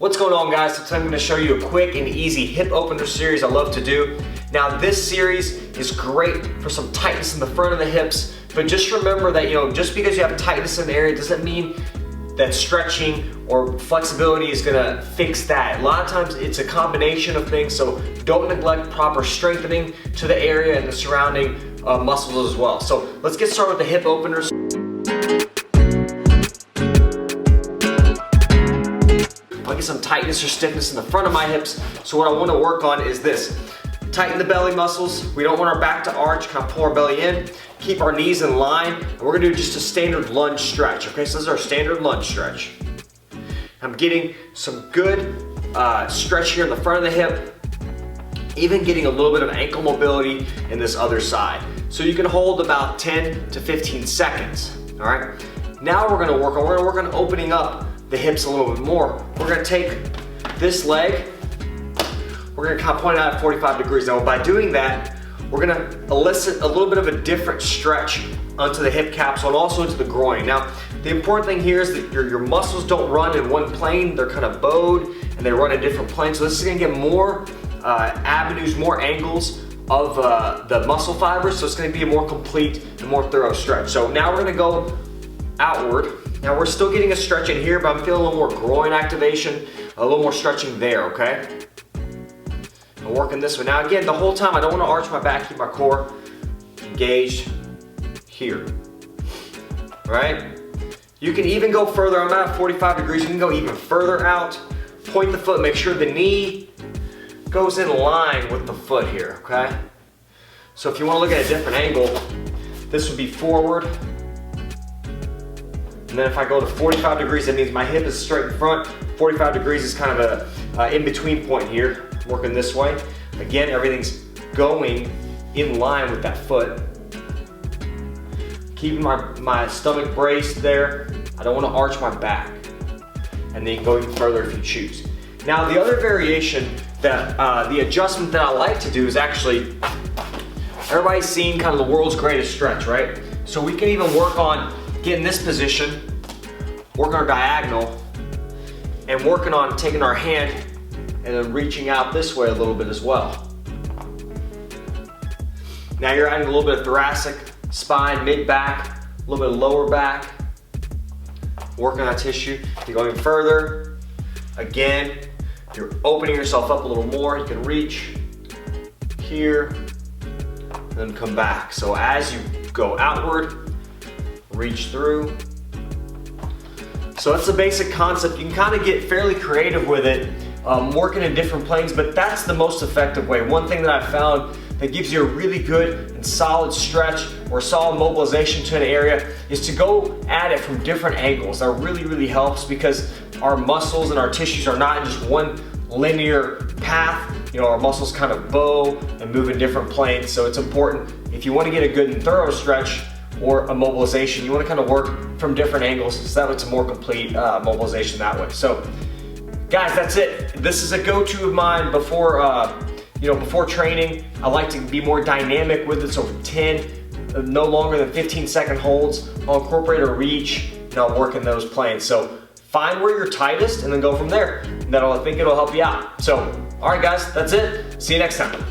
What's going on, guys? So today I'm going to show you a quick and easy hip opener series I love to do. Now this series is great for some tightness in the front of the hips, but just remember that, just because you have tightness in the area doesn't mean that stretching or flexibility is going to fix that. A lot of times it's a combination of things, so don't neglect proper strengthening to the area and the surrounding muscles as well. So let's get started with the hip openers. I get some tightness or stiffness in the front of my hips, so what I want to work on is this. Tighten the belly muscles. We don't want our back to arch, kind of pull our belly in. Keep our knees in line, and we're gonna do just a standard lunge stretch, okay? So this is our standard lunge stretch. I'm getting some good stretch here in the front of the hip, even getting a little bit of ankle mobility in this other side. So you can hold about 10 to 15 seconds, all right? Now we're gonna work on opening up the hips a little bit more. We're gonna take this leg, we're gonna kind of point it out at 45 degrees. Now by doing that, we're gonna elicit a little bit of a different stretch onto the hip capsule and also into the groin. Now, the important thing here is that your muscles don't run in one plane, they're kind of bowed and they run in different planes. So this is gonna get more avenues, more angles of the muscle fibers, so it's gonna be a more complete and more thorough stretch. So now we're gonna go outward. Now we're still getting a stretch in here, but I'm feeling a little more groin activation, a little more stretching there, okay? I'm working this one. Now again, the whole time I don't want to arch my back, keep my core engaged here, all right? You can even go further. I'm at 45 degrees. You can go even further out. Point the foot, make sure the knee goes in line with the foot here, okay? So if you want to look at a different angle, this would be forward. And then if I go to 45 degrees, that means my hip is straight in front. 45 degrees is kind of a in-between point here. Working this way. Again, everything's going in line with that foot. Keeping my stomach braced there. I don't want to arch my back. And then you can go even further if you choose. Now the other variation that, the adjustment that I like to do is actually, everybody's seen kind of the world's greatest stretch, right? So we can even work on getting this position, working our diagonal, and working on taking our hand and then reaching out this way a little bit as well. Now you're adding a little bit of thoracic, spine, mid-back, a little bit of lower back, working on that tissue. You're going further. Again, you're opening yourself up a little more. You can reach here, and then come back. So as you go outward, reach through. So that's the basic concept. You can kind of get fairly creative with it, working in different planes, but that's the most effective way. One thing that I've found that gives you a really good and solid stretch or solid mobilization to an area is to go at it from different angles. That really, really helps because our muscles and our tissues are not in just one linear path. Our muscles kind of bow and move in different planes. So it's important, if you want to get a good and thorough stretch or a mobilization, you want to kind of work from different angles so that it's a more complete mobilization that way. So guys, that's it. This is a go-to of mine before, before training. I like to be more dynamic with it, so 10, no longer than 15-second holds. I'll incorporate a reach, and I'll work in those planes. So find where you're tightest and then go from there. I think it'll help you out. So, all right guys, that's it. See you next time.